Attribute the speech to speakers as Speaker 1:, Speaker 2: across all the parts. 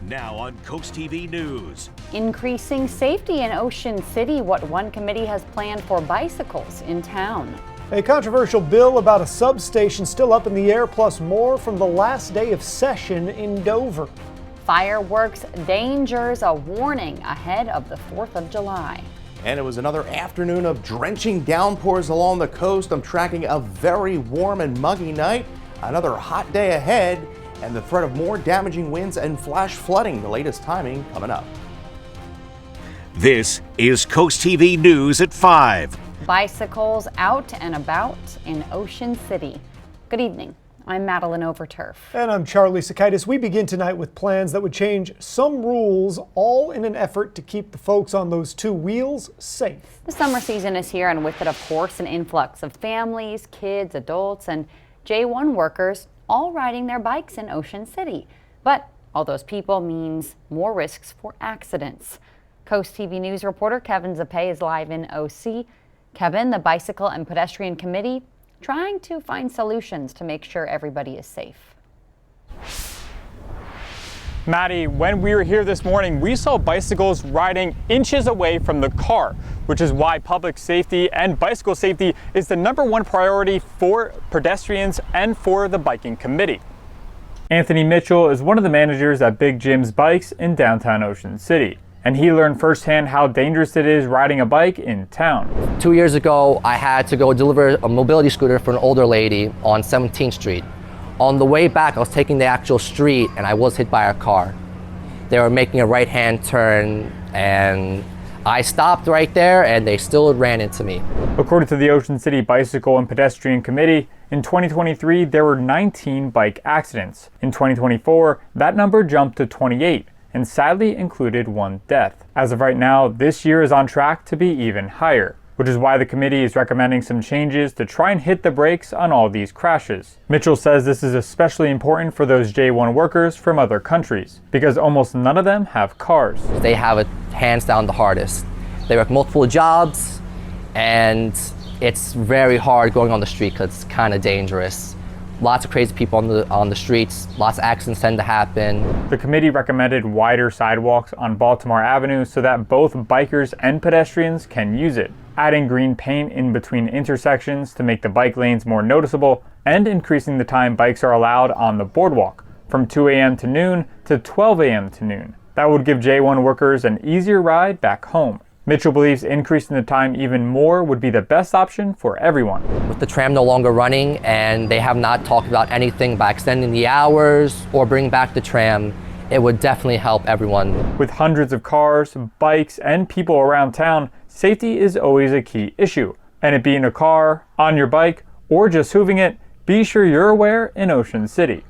Speaker 1: Now on CoastTV News.
Speaker 2: Increasing safety in Ocean City, what one committee has planned for bicycles in town.
Speaker 3: A controversial bill about a substation still up in the air, plus more from the last day of session in Dover.
Speaker 2: Fireworks dangers, a warning ahead of the 4th of July.
Speaker 4: And it was another afternoon of drenching downpours along the coast. I'm tracking a very warm and muggy night. Another hot day ahead, and the threat of more damaging winds and flash flooding. The latest timing coming up.
Speaker 1: This is CoastTV News at 5.
Speaker 2: Bicycles out and about in Ocean City. Good evening. I'm Madeline Overturf.
Speaker 3: And I'm Charlie Sakaitis. We begin tonight with plans that would change some rules, all in an effort to keep the folks on those two wheels safe.
Speaker 2: The summer season is here, and with it, of course, an influx of families, kids, adults, and J1 workers all riding their bikes in Ocean City. But all those people means more risks for accidents. Coast TV News reporter Kevin Zappe is live in OC. Kevin, the Bicycle and Pedestrian Committee trying to find solutions to make sure everybody is safe.
Speaker 5: Maddie, when we were here this morning, we saw bicycles riding inches away from the car, which is why public safety and bicycle safety is the #1 priority for pedestrians and for the biking committee. Anthony Mitchell is one of the managers at Big Jim's Bikes in downtown Ocean City, and he learned firsthand how dangerous it is riding a bike in town.
Speaker 6: 2 years ago, I had to go deliver a mobility scooter for an older lady on 17th Street. On the way back, I was taking the actual street and I was hit by a car. They were making a right-hand turn and I stopped right there and they still ran into me.
Speaker 5: According to the Ocean City Bicycle and Pedestrian Committee, in 2023, there were 19 bike accidents. In 2024, that number jumped to 28 and sadly included 1 death. As of right now, this year is on track to be even higher, which is why the committee is recommending some changes to try and hit the brakes on all these crashes. Mitchell says this is especially important for those J1 workers from other countries, because almost none of them have cars.
Speaker 6: They have it hands down the hardest. They work multiple jobs, and it's very hard going on the street because it's kind of dangerous. Lots of crazy people on the streets, lots of accidents tend to happen.
Speaker 5: The committee recommended wider sidewalks on Baltimore Avenue so that both bikers and pedestrians can use it, adding green paint in between intersections to make the bike lanes more noticeable, and increasing the time bikes are allowed on the boardwalk from 2 a.m. to noon to 12 a.m. to noon. That would give J1 workers an easier ride back home. Mitchell believes increasing the time even more would be the best option for everyone.
Speaker 6: With the tram no longer running and they have not talked about anything by extending the hours or bringing back the tram, it would definitely help everyone.
Speaker 5: With hundreds of cars, bikes, and people around town, safety is always a key issue. And it be in a car, on your bike, or just hooving it, be sure you're aware in Ocean City.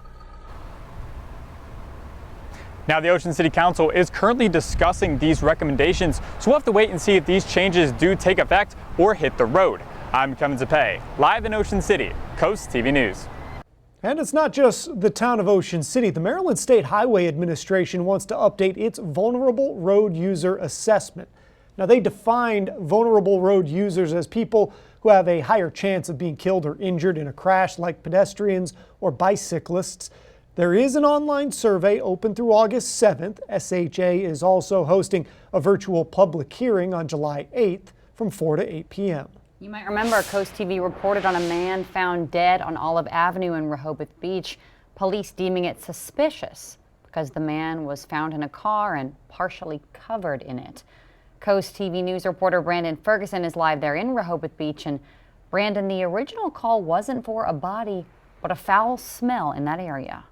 Speaker 5: Now, the Ocean City Council is currently discussing these recommendations, so we'll have to wait and see if these changes do take effect or hit the road. I'm Kevin Zappe, live in Ocean City, Coast TV News.
Speaker 3: And it's not just the town of Ocean City. The Maryland State Highway Administration wants to update its vulnerable road user assessment. Now, they defined vulnerable road users as people who have a higher chance of being killed or injured in a crash, like pedestrians or bicyclists. There is an online survey open through August 7th. SHA is also hosting a virtual public hearing on July 8th from 4 to 8 p.m.
Speaker 2: You might remember Coast TV reported on a man found dead on Olive Avenue in Rehoboth Beach, police deeming it suspicious because the man was found in a car and partially covered in it. Coast TV News reporter Brandon Ferguson is live there in Rehoboth Beach. And Brandon, the original call wasn't for a body, but a foul smell in that area.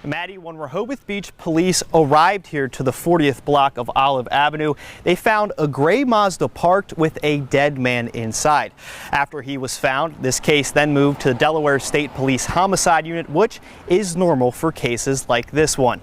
Speaker 7: Maddie, when Rehoboth Beach police arrived here to the 40th block of Olive Avenue, they found a gray Mazda parked with a dead man inside. After he was found, this case then moved to the Delaware State Police Homicide Unit, which is normal for cases like this one.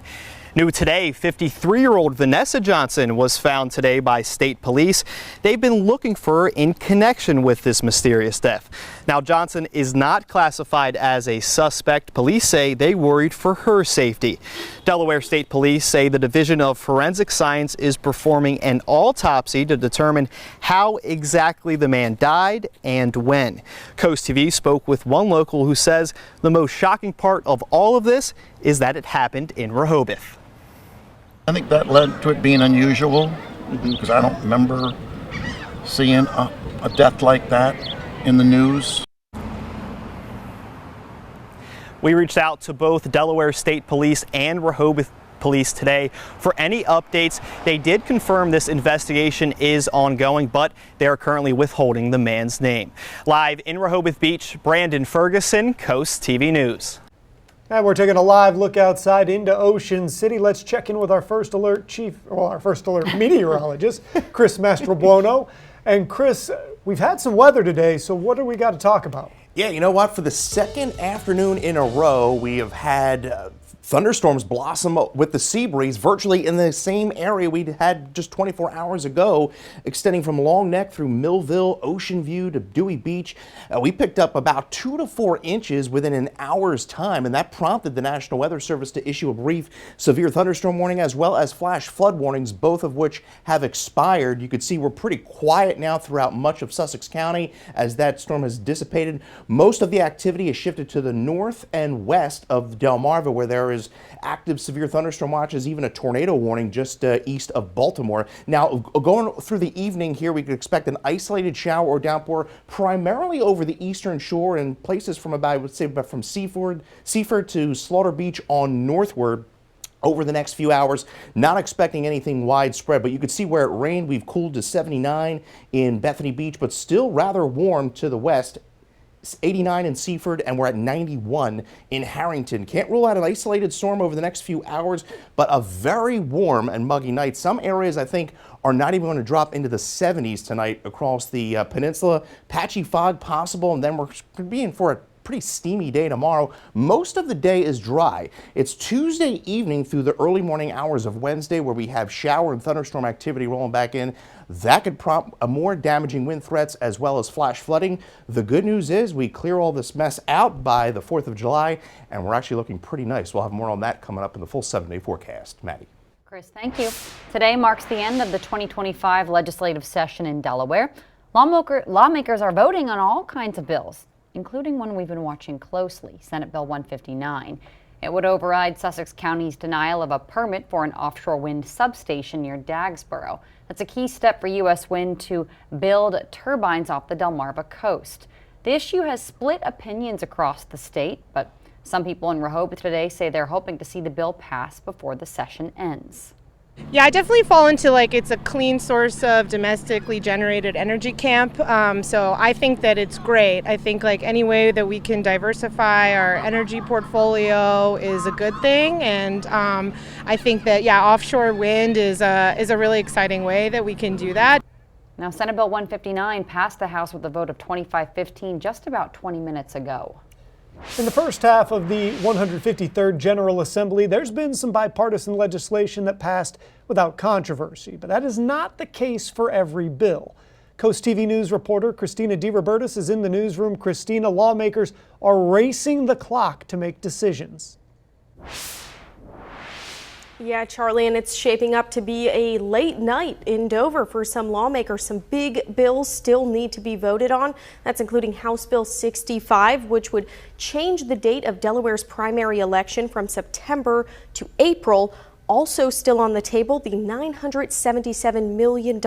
Speaker 7: New today, 53-year-old Vanessa Johnson was found today by state police. They've been looking for her in connection with this mysterious death. Now, Johnson is not classified as a suspect. Police say they worried for her safety. Delaware State Police say the Division of Forensic Science is performing an autopsy to determine how exactly the man died and when. Coast TV spoke with one local who says the most shocking part of all of this is that it happened in Rehoboth.
Speaker 8: I think that led to it being unusual because I don't remember seeing a death like that in the news.
Speaker 7: We reached out to both Delaware State Police and Rehoboth Police today for any updates. They did confirm this investigation is ongoing, but they are currently withholding the man's name. Live in Rehoboth Beach, Brandon Ferguson, Coast TV News.
Speaker 3: And we're taking a live look outside into Ocean City. Let's check in with our first alert meteorologist, Chris Mastrobuono. And Chris, we've had some weather today, so what do we got to talk about?
Speaker 4: Yeah, you know what? For the second afternoon in a row, we have had thunderstorms blossom with the sea breeze virtually in the same area we had just 24 hours ago, extending from Long Neck through Millville, Ocean View to Dewey Beach. We picked up about 2 to 4 inches within an hour's time, and that prompted the National Weather Service to issue a brief severe thunderstorm warning as well as flash flood warnings, both of which have expired. You could see we're pretty quiet now throughout much of Sussex County as that storm has dissipated. Most of the activity has shifted to the north and west of Delmarva, where there is active severe thunderstorm watches, even a tornado warning just east of Baltimore. Now, going through the evening here, we could expect an isolated shower or downpour primarily over the eastern shore and places from about, I would say, from Seaford to Slaughter Beach on northward. Over the next few hours, not expecting anything widespread, but you could see where it rained. We've cooled to 79 in Bethany Beach, but still rather warm to the west. 89 in Seaford, and we're at 91 in Harrington. Can't rule out an isolated storm over the next few hours, but a very warm and muggy night. Some areas, I think, are not even going to drop into the 70s tonight across the peninsula. Patchy fog possible, and then we're being for a pretty steamy day tomorrow. Most of the day is dry. It's Tuesday evening through the early morning hours of Wednesday where we have shower and thunderstorm activity rolling back in. That could prompt a more damaging wind threats as well as flash flooding. The good news is we clear all this mess out by the 4th of July, and we're actually looking pretty nice. We'll have more on that coming up in the full 7-day forecast. Maddie.
Speaker 2: Chris, thank you. Today marks the end of the 2025 legislative session in Delaware. Lawmakers are voting on all kinds of bills, including one we've been watching closely, Senate Bill 159. It would override Sussex County's denial of a permit for an offshore wind substation near Dagsboro. That's a key step for U.S. Wind to build turbines off the Delmarva coast. The issue has split opinions across the state, but some people in Rehoboth today say they're hoping to see the bill pass before the session ends.
Speaker 9: Yeah, I definitely fall into it's a clean source of domestically generated energy camp. So I think that it's great. I think any way that we can diversify our energy portfolio is a good thing. And I think that, offshore wind is a really exciting way that we can do that.
Speaker 2: Now, Senate Bill 159 passed the House with a vote of 25-15 just about 20 minutes ago.
Speaker 3: In the first half of the 153rd General Assembly, there's been some bipartisan legislation that passed without controversy, but that is not the case for every bill. Coast TV News reporter Christina DeRobertis is in the newsroom. Christina, lawmakers are racing the clock to make decisions.
Speaker 10: Yeah, Charlie, and it's shaping up to be a late night in Dover for some lawmakers. Some big bills still need to be voted on. That's including House Bill 65, which would change the date of Delaware's primary election from September to April. Also still on the table, the $977 million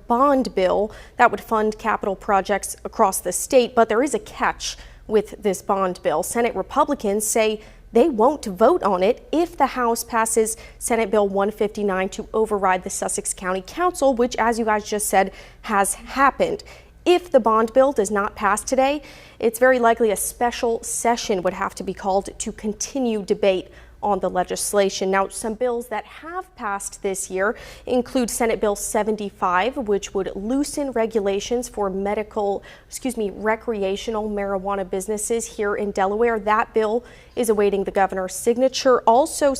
Speaker 10: bond bill that would fund capital projects across the state. But there is a catch with this bond bill. Senate Republicans say they won't vote on it if the House passes Senate Bill 159 to override the Sussex County Council, which, as you guys just said, has happened. If the bond bill does not pass today, it's very likely a special session would have to be called to continue debate on the legislation. Now, some bills that have passed this year include Senate Bill 75, which would loosen regulations for recreational marijuana businesses here in Delaware. That bill is awaiting the governor's signature. Also,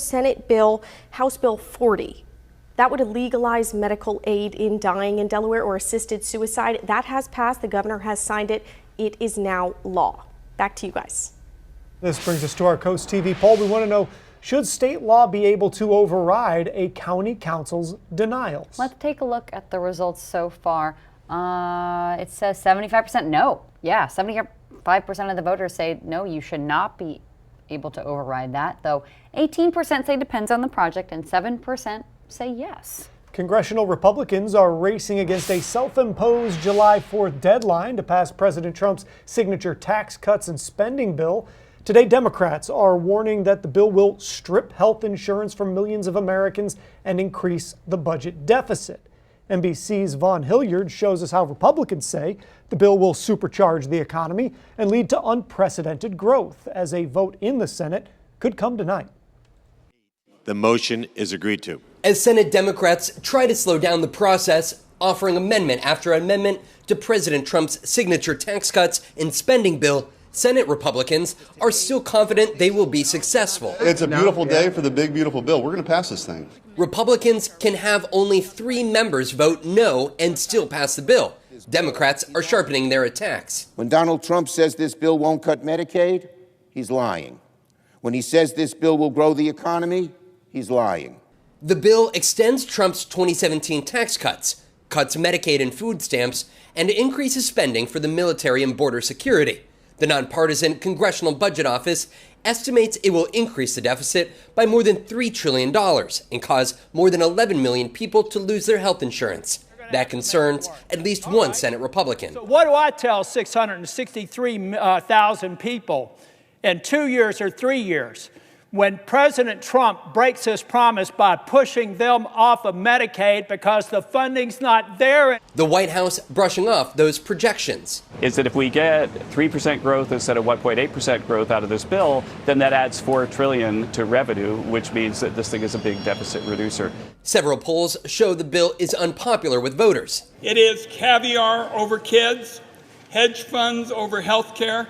Speaker 10: House Bill 40. That would legalize medical aid in dying in Delaware or assisted suicide. That has passed. The governor has signed it. It is now law. Back to you guys.
Speaker 3: This brings us to our Coast TV poll. We want to know, should state law be able to override a county council's denials?
Speaker 2: Let's take a look at the results so far. It says 75% no. Yeah, 75% of the voters say no, you should not be able to override that, though 18% say depends on the project and 7% say yes.
Speaker 3: Congressional Republicans are racing against a self-imposed July 4th deadline to pass President Trump's signature tax cuts and spending bill. Today, Democrats are warning that the bill will strip health insurance from millions of Americans and increase the budget deficit. NBC's Vaughn Hilliard shows us how Republicans say the bill will supercharge the economy and lead to unprecedented growth, as a vote in the Senate could come tonight.
Speaker 11: The motion is agreed to.
Speaker 12: As Senate Democrats try to slow down the process, offering amendment after amendment to President Trump's signature tax cuts and spending bill, Senate Republicans are still confident they will be successful.
Speaker 13: It's a beautiful day for the big, beautiful bill. We're going to pass this thing.
Speaker 12: Republicans can have only 3 members vote no and still pass the bill. Democrats are sharpening their attacks.
Speaker 14: When Donald Trump says this bill won't cut Medicaid, he's lying. When he says this bill will grow the economy, he's lying.
Speaker 12: The bill extends Trump's 2017 tax cuts, cuts Medicaid and food stamps, and increases spending for the military and border security. The nonpartisan Congressional Budget Office estimates it will increase the deficit by more than $3 trillion and cause more than 11 million people to lose their health insurance. That concerns at least one Senate Republican.
Speaker 15: So what do I tell 663,000 people in 2 years or 3 years when President Trump breaks his promise by pushing them off of Medicaid because the funding's not there?
Speaker 12: The White House brushing off those projections.
Speaker 16: Is that if we get 3% growth instead of 1.8% growth out of this bill, then that adds $4 trillion to revenue, which means that this thing is a big deficit reducer.
Speaker 12: Several polls show the bill is unpopular with voters.
Speaker 17: It is caviar over kids, hedge funds over health care,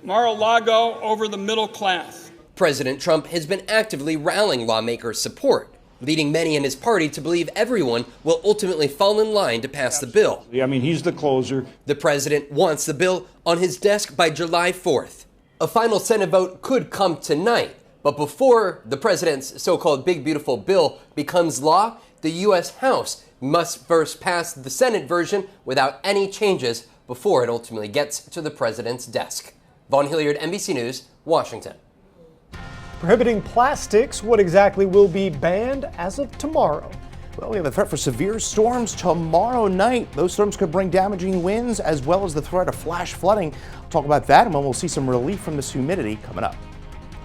Speaker 17: Mar-a-Lago over the middle class.
Speaker 12: President Trump has been actively rallying lawmakers' support, leading many in his party to believe everyone will ultimately fall in line to pass the bill.
Speaker 18: I mean, he's the closer.
Speaker 12: The president wants the bill on his desk by July 4th. A final Senate vote could come tonight, but before the president's so-called big beautiful bill becomes law, the U.S. House must first pass the Senate version without any changes before it ultimately gets to the president's desk. Vaughn Hilliard, NBC News, Washington.
Speaker 3: Prohibiting plastics, what exactly will be banned as of tomorrow?
Speaker 4: Well, we have a threat for severe storms tomorrow night. Those storms could bring damaging winds as well as the threat of flash flooding. We'll talk about that, and we'll see some relief from this humidity coming up.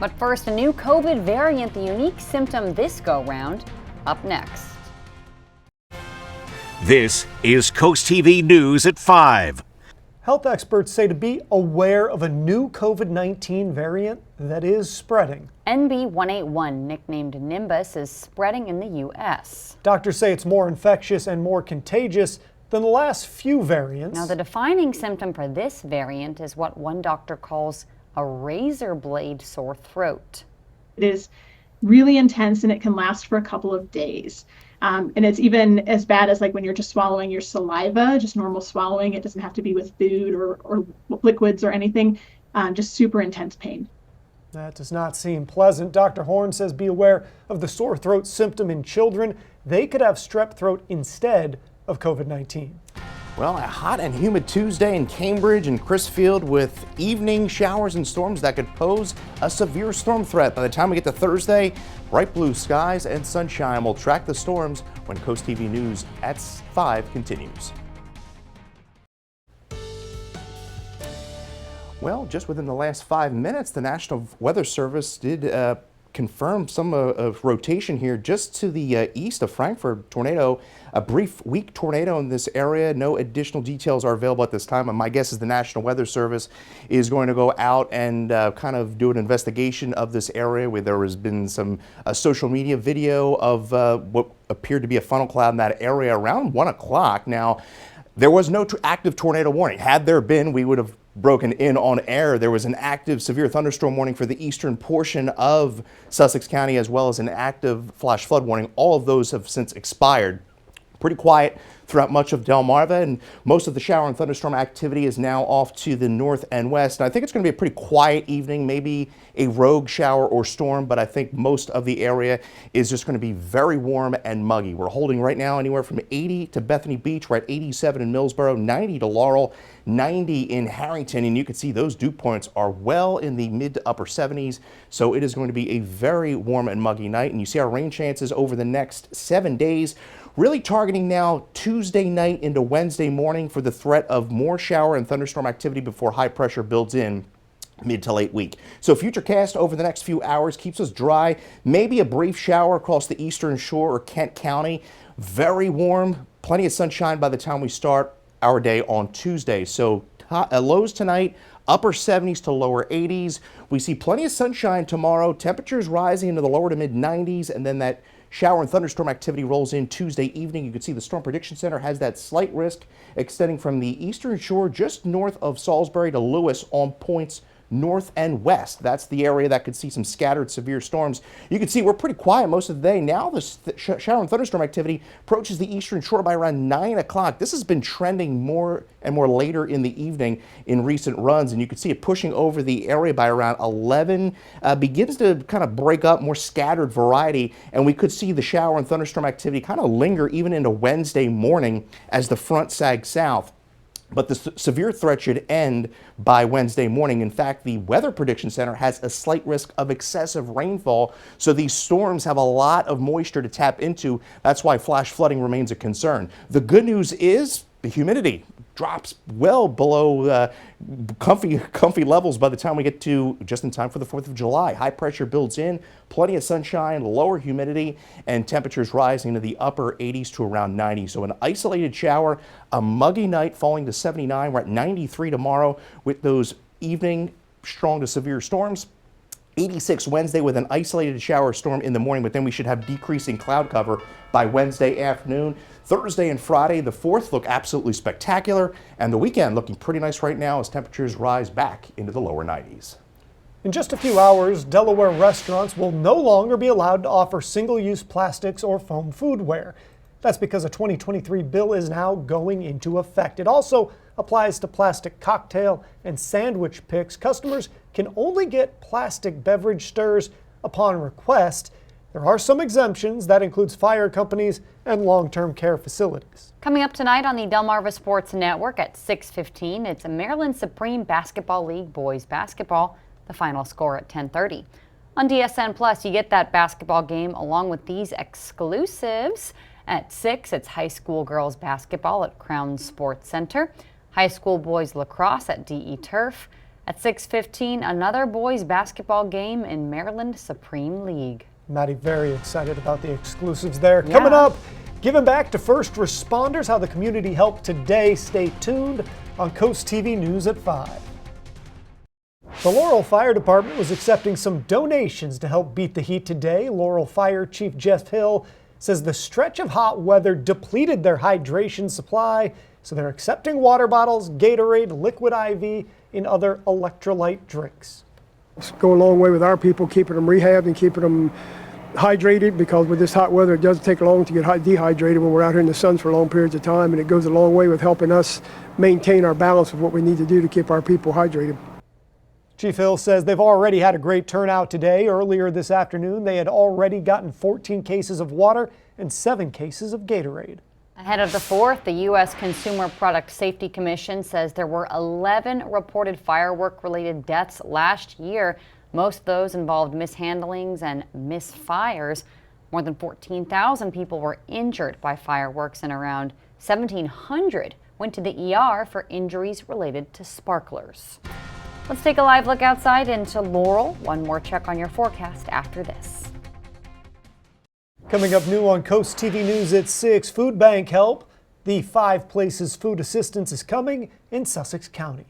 Speaker 2: But first, a new COVID variant, the unique symptom this go-round, up next.
Speaker 1: This is Coast TV News at 5.
Speaker 3: Health experts say to be aware of a new COVID-19 variant that is spreading.
Speaker 2: NB181, nicknamed Nimbus, is spreading in the U.S.
Speaker 3: Doctors say it's more infectious and more contagious than the last few variants.
Speaker 2: Now, the defining symptom for this variant is what one doctor calls a razor blade sore throat.
Speaker 19: It is really intense and it can last for a couple of days. And it's even as bad as like when you're just swallowing your saliva, just normal swallowing. It doesn't have to be with food or liquids or anything, just super intense pain.
Speaker 3: That does not seem pleasant. Dr. Horn says be aware of the sore throat symptom in children. They could have strep throat instead of COVID-19.
Speaker 4: Well, a hot and humid Tuesday in Cambridge and Crisfield with evening showers and storms that could pose a severe storm threat. By the time we get to Thursday, bright blue skies and sunshine. We'll track the storms when Coast TV News at 5 continues. Well, just within the last 5 minutes, the National Weather Service did confirm some rotation here just to the east of Frankfurt. Tornado, a brief weak tornado in this area. No additional details are available at this time. And my guess is the National Weather Service is going to go out and kind of do an investigation of this area where there has been some social media video of what appeared to be a funnel cloud in that area around 1 o'clock. Now, there was no active tornado warning. Had there been, we would have broken in on air. There was an active severe thunderstorm warning for the eastern portion of Sussex County, as well as an active flash flood warning. All of those have since expired. Pretty quiet throughout much of Delmarva, and most of the shower and thunderstorm activity is now off to the north and west. And I think it's going to be a pretty quiet evening, maybe a rogue shower or storm, but I think most of the area is just going to be very warm and muggy. We're holding right now anywhere from 80 to Bethany Beach. We're at 87 in Millsboro, 90 to Laurel, 90 in Harrington, and you can see those dew points are well in the mid to upper 70s. So it is going to be a very warm and muggy night, and you see our rain chances over the next 7 days. Really targeting now Tuesday night into Wednesday morning for the threat of more shower and thunderstorm activity before high pressure builds in mid to late week. So futurecast over the next few hours keeps us dry. Maybe a brief shower across the eastern shore or Kent County. Very warm, plenty of sunshine by the time we start our day on Tuesday. So lows tonight, upper 70s to lower 80s. We see plenty of sunshine tomorrow. Temperatures rising into the lower to mid 90s, and then that shower and thunderstorm activity rolls in Tuesday evening. You can see the Storm Prediction Center has that slight risk extending from the eastern shore just north of Salisbury to Lewis on points north and west. That's the area that could see some scattered severe storms. You can see we're pretty quiet most of the day. Now the shower and thunderstorm activity approaches the eastern shore by around 9 o'clock. This has been trending more and more later in the evening in recent runs, and you can see it pushing over the area by around 11. Begins to kind of break up, more scattered variety, and we could see the shower and thunderstorm activity kind of linger even into Wednesday morning as the front sags south. But the severe threat should end by Wednesday morning. In fact, the Weather Prediction Center has a slight risk of excessive rainfall, so these storms have a lot of moisture to tap into. That's why flash flooding remains a concern. The good news is the humidity drops well below comfy levels by the time we get to just in time for the 4th of July. High pressure builds in, plenty of sunshine, lower humidity, and temperatures rising to the upper 80s to around 90. So an isolated shower, a muggy night falling to 79. We're at 93 tomorrow with those evening strong to severe storms. 86 Wednesday with an isolated shower storm in the morning, but then we should have decreasing cloud cover by Wednesday afternoon. Thursday and Friday, the 4th, look absolutely spectacular, and the weekend looking pretty nice right now as temperatures rise back into the lower 90s.
Speaker 3: In just a few hours, Delaware restaurants will no longer be allowed to offer single-use plastics or foam foodware. That's because a 2023 bill is now going into effect. It also applies to plastic cocktail and sandwich picks. Customers can only get plastic beverage stirrers upon request. There are some exemptions. That includes fire companies and long-term care facilities.
Speaker 2: Coming up tonight on the Delmarva Sports Network at 6:15, it's Maryland Supreme Basketball League boys basketball. The final score at 10:30. On DSN Plus, you get that basketball game along with these exclusives. At 6, it's high school girls basketball at Crown Sports Center, high school boys lacrosse at DE Turf. At 6:15, another boys basketball game in Maryland Supreme League.
Speaker 3: Maddie, very excited about the exclusives there. Yeah. Coming up, giving back to first responders, how the community helped today. Stay tuned on CoastTV News at 5. The Laurel Fire Department was accepting some donations to help beat the heat today. Laurel Fire Chief Jeff Hill says the stretch of hot weather depleted their hydration supply, so they're accepting water bottles, Gatorade, Liquid IV, and other electrolyte drinks.
Speaker 18: It's go a long way with our people, keeping them rehabbed and keeping them hydrated, because with this hot weather, it doesn't take long to get dehydrated when we're out here in the sun for long periods of time, and it goes a long way with helping us maintain our balance of what we need to do to keep our people hydrated.
Speaker 3: Chief Hill says they've already had a great turnout today. Earlier this afternoon, they had already gotten 14 cases of water and 7 cases of Gatorade.
Speaker 2: Ahead of the 4th, the U.S. Consumer Product Safety Commission says there were 11 reported firework-related deaths last year. Most of those involved mishandlings and misfires. More than 14,000 people were injured by fireworks, and around 1,700 went to the ER for injuries related to sparklers. Let's take a live look outside into Laurel. One more check on your forecast after this.
Speaker 3: Coming up new on CoastTV News at 6, food bank help. The 5 Places food assistance is coming in Sussex County.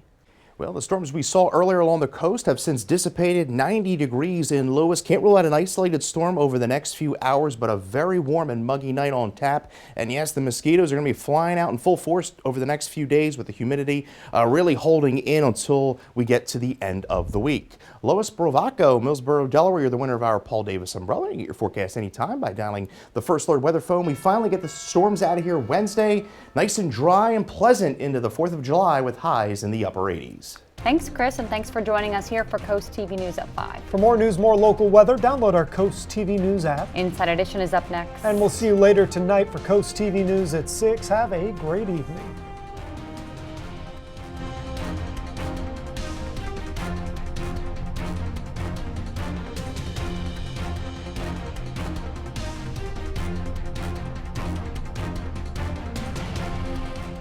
Speaker 4: Well, the storms we saw earlier along the coast have since dissipated. 90 degrees in Lewis. Can't rule out an isolated storm over the next few hours, but a very warm and muggy night on tap. And yes, the mosquitoes are going to be flying out in full force over the next few days with the humidity really holding in until we get to the end of the week. Lois Bravaco, Millsboro, Delaware, you're the winner of our Paul Davis umbrella. You can get your forecast anytime by dialing the First Alert weather phone. We finally get the storms out of here Wednesday. Nice and dry and pleasant into the 4th of July with highs in the upper 80s.
Speaker 2: Thanks, Chris, and thanks for joining us here for Coast TV News at 5.
Speaker 3: For more news, more local weather, download our Coast TV News app.
Speaker 2: Inside Edition is up next.
Speaker 3: And we'll see you later tonight for Coast TV News at 6. Have a great evening.